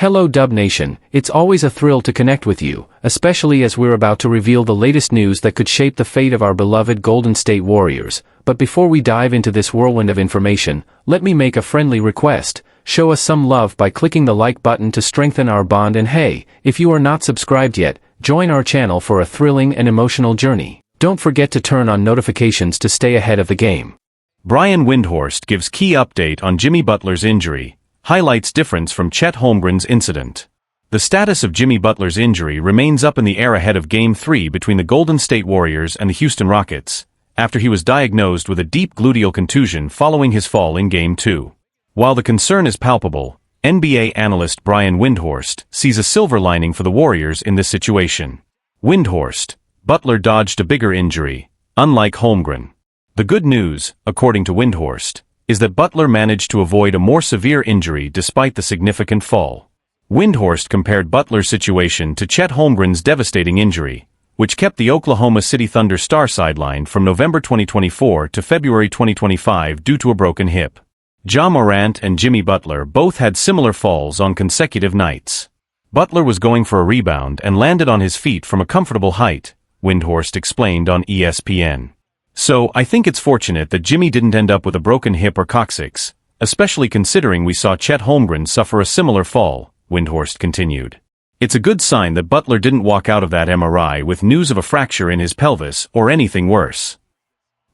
Hello Dub Nation, it's always a thrill to connect with you, especially as we're about to reveal the latest news that could shape the fate of our beloved Golden State Warriors. But before we dive into this whirlwind of information, let me make a friendly request. Show us some love by clicking the like button to strengthen our bond, and hey, if you are not subscribed yet, join our channel for a thrilling and emotional journey. Don't forget to turn on notifications to stay ahead of the game. Brian Windhorst gives key update on Jimmy Butler's injury. Highlights difference from Chet Holmgren's incident. The status of Jimmy Butler's injury remains up in the air ahead of Game 3 between the Golden State Warriors and the Houston Rockets, after he was diagnosed with a deep gluteal contusion following his fall in Game 2. While the concern is palpable, NBA analyst Brian Windhorst sees a silver lining for the Warriors in this situation. Windhorst: Butler dodged a bigger injury, unlike Holmgren. The good news, according to Windhorst, is that Butler managed to avoid a more severe injury despite the significant fall. Windhorst compared Butler's situation to Chet Holmgren's devastating injury, which kept the Oklahoma City Thunder star sidelined from November 2024 to February 2025 due to a broken hip. Ja Morant and Jimmy Butler both had similar falls on consecutive nights. Butler was going for a rebound and landed on his feet from a comfortable height, Windhorst explained on ESPN. So, I think it's fortunate that Jimmy didn't end up with a broken hip or coccyx, especially considering we saw Chet Holmgren suffer a similar fall, Windhorst continued. It's a good sign that Butler didn't walk out of that MRI with news of a fracture in his pelvis or anything worse.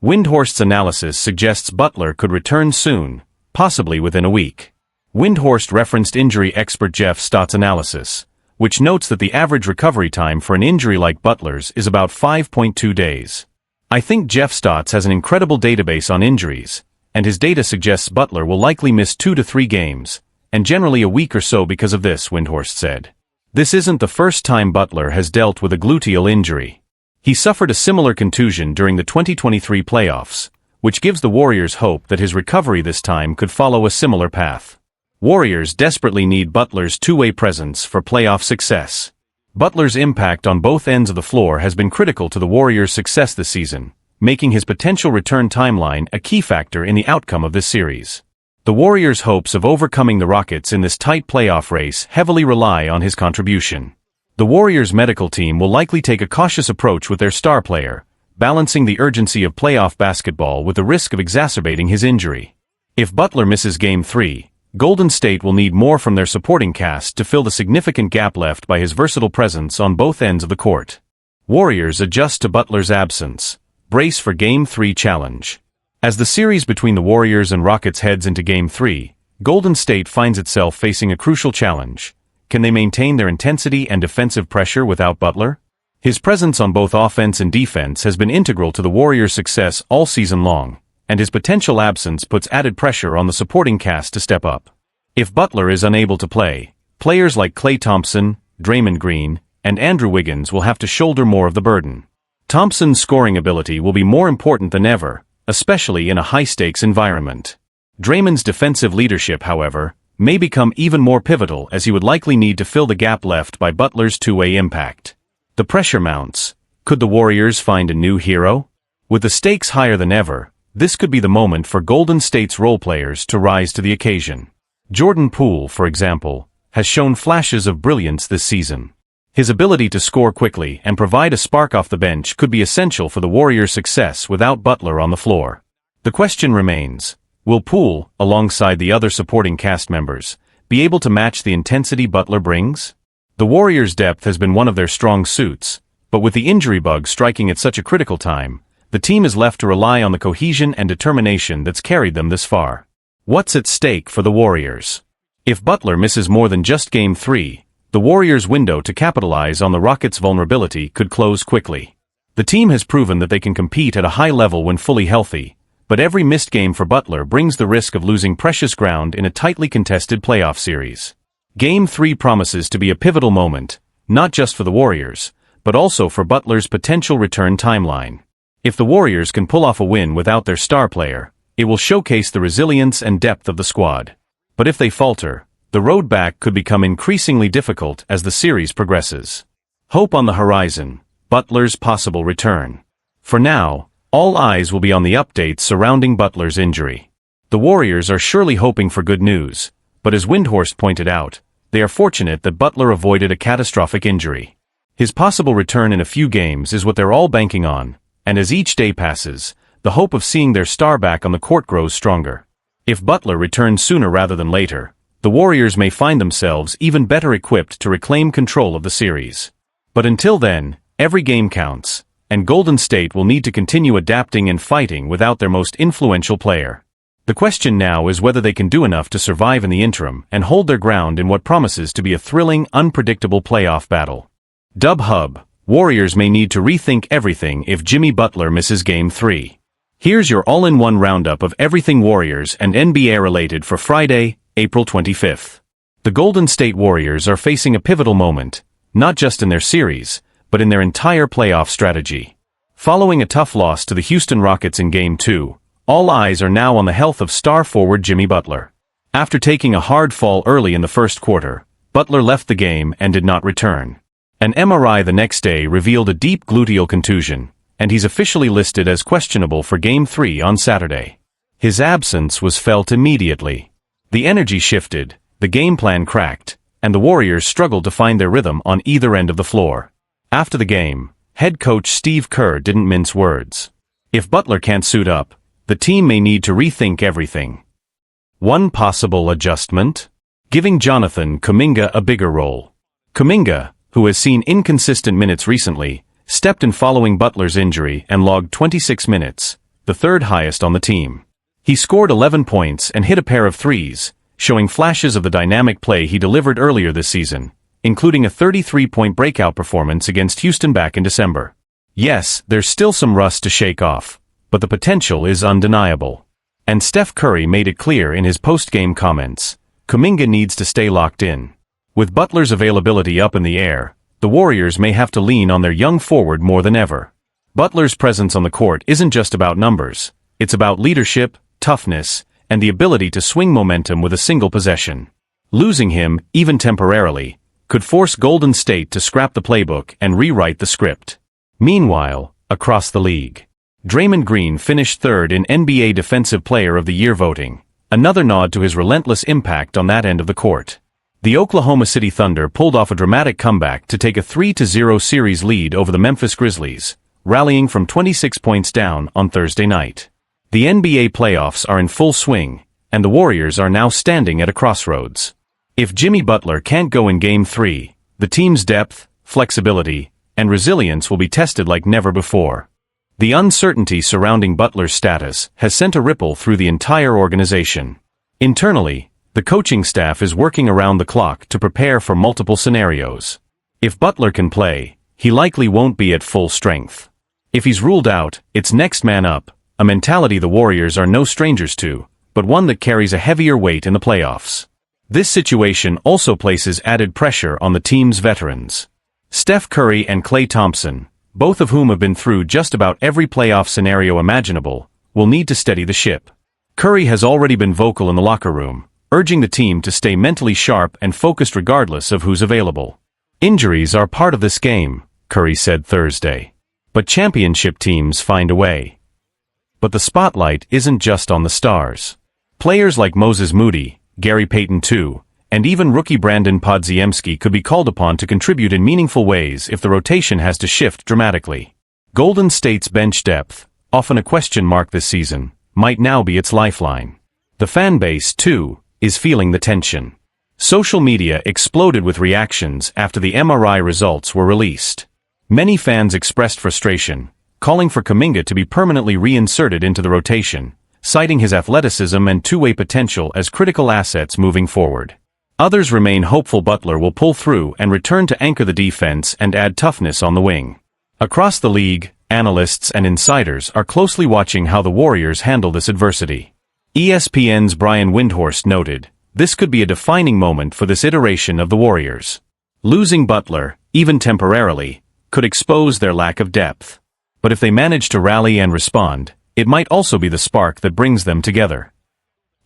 Windhorst's analysis suggests Butler could return soon, possibly within a week. Windhorst referenced injury expert Jeff Stott's analysis, which notes that the average recovery time for an injury like Butler's is about 5.2 days. I think Jeff Stotts has an incredible database on injuries, and his data suggests Butler will likely miss 2 to 3 games, and generally a week or so because of this, Windhorst said. This isn't the first time Butler has dealt with a gluteal injury. He suffered a similar contusion during the 2023 playoffs, which gives the Warriors hope that his recovery this time could follow a similar path. Warriors desperately need Butler's two-way presence for playoff success. Butler's impact on both ends of the floor has been critical to the Warriors' success this season, making his potential return timeline a key factor in the outcome of this series. The Warriors' hopes of overcoming the Rockets in this tight playoff race heavily rely on his contribution. The Warriors' medical team will likely take a cautious approach with their star player, balancing the urgency of playoff basketball with the risk of exacerbating his injury. If Butler misses Game 3, Golden State will need more from their supporting cast to fill the significant gap left by his versatile presence on both ends of the court. Warriors adjust to Butler's absence. Brace for Game 3 challenge. As the series between the Warriors and Rockets heads into Game 3, Golden State finds itself facing a crucial challenge. Can they maintain their intensity and defensive pressure without Butler? His presence on both offense and defense has been integral to the Warriors' success all season long, and his potential absence puts added pressure on the supporting cast to step up. If Butler is unable to play, players like Klay Thompson, Draymond Green, and Andrew Wiggins will have to shoulder more of the burden. Thompson's scoring ability will be more important than ever, especially in a high-stakes environment. Draymond's defensive leadership, however, may become even more pivotal as he would likely need to fill the gap left by Butler's two-way impact. The pressure mounts. Could the Warriors find a new hero? With the stakes higher than ever, this could be the moment for Golden State's role players to rise to the occasion. Jordan Poole, for example, has shown flashes of brilliance this season. His ability to score quickly and provide a spark off the bench could be essential for the Warriors' success without Butler on the floor. The question remains, will Poole, alongside the other supporting cast members, be able to match the intensity Butler brings? The Warriors' depth has been one of their strong suits, but with the injury bug striking at such a critical time, the team is left to rely on the cohesion and determination that's carried them this far. What's at stake for the Warriors? If Butler misses more than just Game 3, the Warriors' window to capitalize on the Rockets' vulnerability could close quickly. The team has proven that they can compete at a high level when fully healthy, but every missed game for Butler brings the risk of losing precious ground in a tightly contested playoff series. Game 3 promises to be a pivotal moment, not just for the Warriors, but also for Butler's potential return timeline. If the Warriors can pull off a win without their star player, it will showcase the resilience and depth of the squad. But if they falter, the road back could become increasingly difficult as the series progresses. Hope on the horizon, Butler's possible return. For now, all eyes will be on the updates surrounding Butler's injury. The Warriors are surely hoping for good news, but as Windhorst pointed out, they are fortunate that Butler avoided a catastrophic injury. His possible return in a few games is what they're all banking on, and as each day passes, the hope of seeing their star back on the court grows stronger. If Butler returns sooner rather than later, the Warriors may find themselves even better equipped to reclaim control of the series. But until then, every game counts, and Golden State will need to continue adapting and fighting without their most influential player. The question now is whether they can do enough to survive in the interim and hold their ground in what promises to be a thrilling, unpredictable playoff battle. Dub Hub, Warriors may need to rethink everything if Jimmy Butler misses Game 3. Here's your all-in-one roundup of everything Warriors and NBA-related for Friday, April 25th. The Golden State Warriors are facing a pivotal moment, not just in their series, but in their entire playoff strategy. Following a tough loss to the Houston Rockets in Game 2, all eyes are now on the health of star forward Jimmy Butler. After taking a hard fall early in the first quarter, Butler left the game and did not return. An MRI the next day revealed a deep gluteal contusion, and he's officially listed as questionable for Game 3 on Saturday. His absence was felt immediately. The energy shifted, the game plan cracked, and the Warriors struggled to find their rhythm on either end of the floor. After the game, head coach Steve Kerr didn't mince words. If Butler can't suit up, the team may need to rethink everything. One possible adjustment? Giving Jonathan Kuminga a bigger role. Kuminga, who has seen inconsistent minutes recently, stepped in following Butler's injury and logged 26 minutes, the third highest on the team. He scored 11 points and hit a pair of threes, showing flashes of the dynamic play he delivered earlier this season, including a 33-point breakout performance against Houston back in December. Yes, there's still some rust to shake off, but the potential is undeniable. And Steph Curry made it clear in his post-game comments, Kuminga needs to stay locked in. With Butler's availability up in the air, the Warriors may have to lean on their young forward more than ever. Butler's presence on the court isn't just about numbers, it's about leadership, toughness, and the ability to swing momentum with a single possession. Losing him, even temporarily, could force Golden State to scrap the playbook and rewrite the script. Meanwhile, across the league, Draymond Green finished third in NBA Defensive Player of the Year voting, another nod to his relentless impact on that end of the court. The Oklahoma City Thunder pulled off a dramatic comeback to take a 3-0 series lead over the Memphis Grizzlies, rallying from 26 points down on Thursday night. The NBA playoffs are in full swing, and the Warriors are now standing at a crossroads. If Jimmy Butler can't go in Game 3, the team's depth, flexibility, and resilience will be tested like never before. The uncertainty surrounding Butler's status has sent a ripple through the entire organization. Internally, the coaching staff is working around the clock to prepare for multiple scenarios. If Butler can play, he likely won't be at full strength. If he's ruled out, it's next man up, a mentality the Warriors are no strangers to, but one that carries a heavier weight in the playoffs. This situation also places added pressure on the team's veterans. Steph Curry and Klay Thompson, both of whom have been through just about every playoff scenario imaginable, will need to steady the ship. Curry has already been vocal in the locker room, urging the team to stay mentally sharp and focused regardless of who's available. Injuries are part of this game, Curry said Thursday. But championship teams find a way. But the spotlight isn't just on the stars. Players like Moses Moody, Gary Payton II, and even rookie Brandon Podziemski could be called upon to contribute in meaningful ways if the rotation has to shift dramatically. Golden State's bench depth, often a question mark this season, might now be its lifeline. The fan base, too, is feeling the tension. Social media exploded with reactions after the MRI results were released. Many fans expressed frustration, calling for Kuminga to be permanently reinserted into the rotation, citing his athleticism and two-way potential as critical assets moving forward. Others remain hopeful Butler will pull through and return to anchor the defense and add toughness on the wing. Across the league, analysts and insiders are closely watching how the Warriors handle this adversity. ESPN's Brian Windhorst noted, this could be a defining moment for this iteration of the Warriors. Losing Butler, even temporarily, could expose their lack of depth. But if they manage to rally and respond, it might also be the spark that brings them together.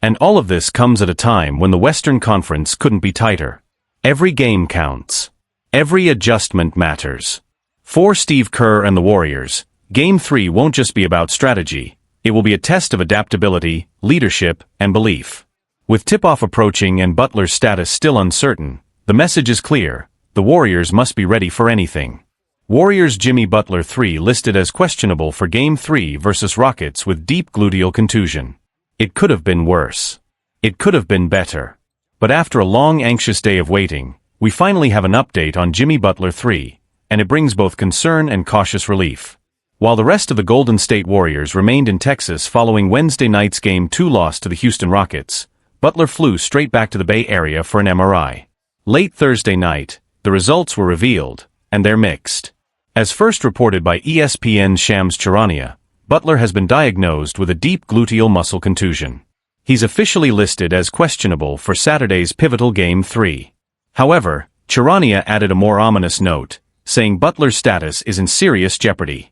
And all of this comes at a time when the Western Conference couldn't be tighter. Every game counts. Every adjustment matters. For Steve Kerr and the Warriors, Game 3 won't just be about strategy. It will be a test of adaptability, leadership, and belief. With tip-off approaching and Butler's status still uncertain, The message is clear: the Warriors must be ready for anything. Warriors Jimmy Butler 3 listed as questionable for Game 3 versus Rockets with deep gluteal contusion. It could have been worse. It could have been better. But after a long anxious day of waiting, we finally have an update on Jimmy Butler 3, and it brings both concern and cautious relief. While the rest of the Golden State Warriors remained in Texas following Wednesday night's Game 2 loss to the Houston Rockets, Butler flew straight back to the Bay Area for an MRI. Late Thursday night, the results were revealed, and they're mixed. As first reported by ESPN's Shams Charania, Butler has been diagnosed with a deep gluteal muscle contusion. He's officially listed as questionable for Saturday's pivotal Game 3. However, Charania added a more ominous note, saying Butler's status is in serious jeopardy.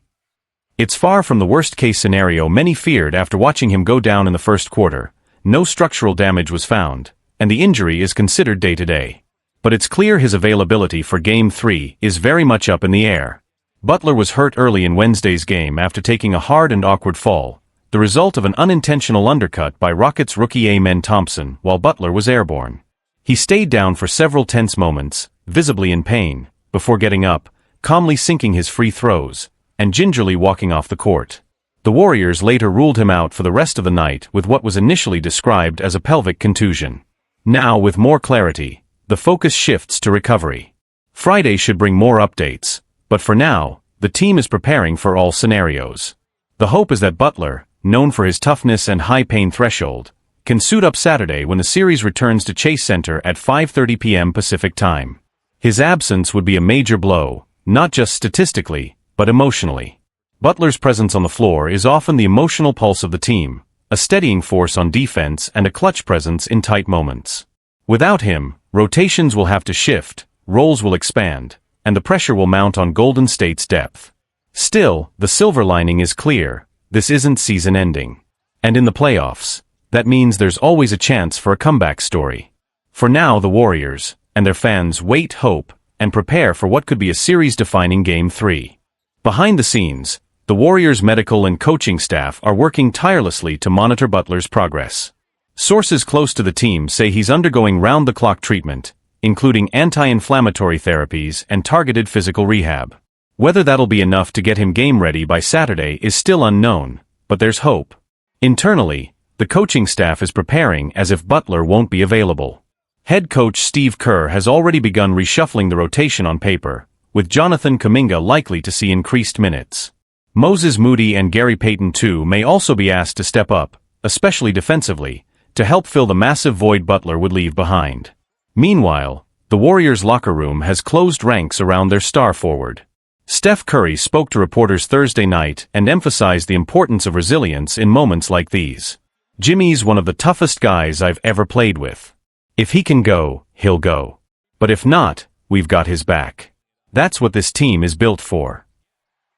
It's far from the worst-case scenario many feared after watching him go down in the first quarter. No structural damage was found, and the injury is considered day-to-day. But it's clear his availability for Game 3 is very much up in the air. Butler was hurt early in Wednesday's game after taking a hard and awkward fall, the result of an unintentional undercut by Rockets rookie Klay Thompson while Butler was airborne. He stayed down for several tense moments, visibly in pain, before getting up, calmly sinking his free throws, and gingerly walking off the court. The Warriors later ruled him out for the rest of the night with what was initially described as a pelvic contusion. Now, with more clarity, the focus shifts to recovery. Friday should bring more updates, but for now, the team is preparing for all scenarios. The hope is that Butler, known for his toughness and high pain threshold, can suit up Saturday when the series returns to Chase Center at 5:30 p.m. Pacific Time. His absence would be a major blow, not just statistically, but emotionally. Butler's presence on the floor is often the emotional pulse of the team, a steadying force on defense and a clutch presence in tight moments. Without him, rotations will have to shift, roles will expand, and the pressure will mount on Golden State's depth. Still, the silver lining is clear: this isn't season-ending. And in the playoffs, that means there's always a chance for a comeback story. For now, the Warriors and their fans wait, hope, and prepare for what could be a series-defining Game 3. Behind the scenes, the Warriors' medical and coaching staff are working tirelessly to monitor Butler's progress. Sources close to the team say he's undergoing round-the-clock treatment, including anti-inflammatory therapies and targeted physical rehab. Whether that'll be enough to get him game-ready by Saturday is still unknown, but there's hope. Internally, the coaching staff is preparing as if Butler won't be available. Head coach Steve Kerr has already begun reshuffling the rotation on paper, with Jonathan Kuminga likely to see increased minutes. Moses Moody and Gary Payton too may also be asked to step up, especially defensively, to help fill the massive void Butler would leave behind. Meanwhile, the Warriors' locker room has closed ranks around their star forward. Steph Curry spoke to reporters Thursday night and emphasized the importance of resilience in moments like these. "Jimmy's one of the toughest guys I've ever played with. If he can go, he'll go. But if not, we've got his back. That's what this team is built for."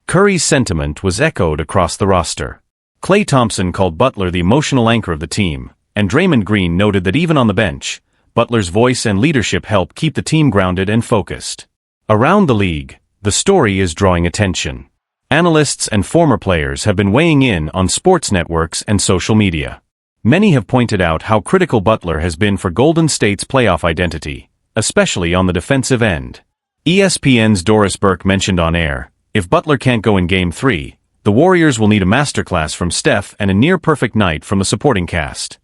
Curry's sentiment was echoed across the roster. Klay Thompson called Butler the emotional anchor of the team, and Draymond Green noted that even on the bench, Butler's voice and leadership help keep the team grounded and focused. Around the league, the story is drawing attention. Analysts and former players have been weighing in on sports networks and social media. Many have pointed out how critical Butler has been for Golden State's playoff identity, especially on the defensive end. ESPN's Doris Burke mentioned on air, if Butler can't go in Game 3, the Warriors will need a masterclass from Steph and a near-perfect night from the supporting cast.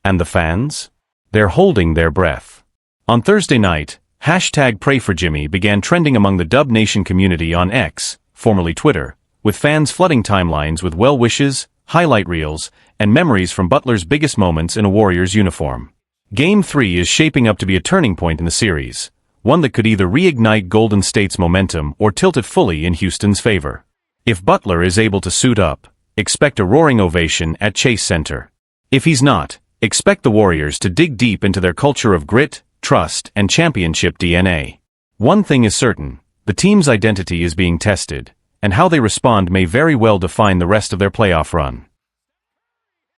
And the fans? They're holding their breath. On Thursday night, #PrayForJimmy began trending among the Dub Nation community on X, formerly Twitter, with fans flooding timelines with well wishes, highlight reels, and memories from Butler's biggest moments in a Warriors uniform. Game 3 is shaping up to be a turning point in the series, one that could either reignite Golden State's momentum or tilt it fully in Houston's favor. If Butler is able to suit up, expect a roaring ovation at Chase Center. If he's not, expect the Warriors to dig deep into their culture of grit, trust, and championship DNA. One thing is certain: the team's identity is being tested, and how they respond may very well define the rest of their playoff run.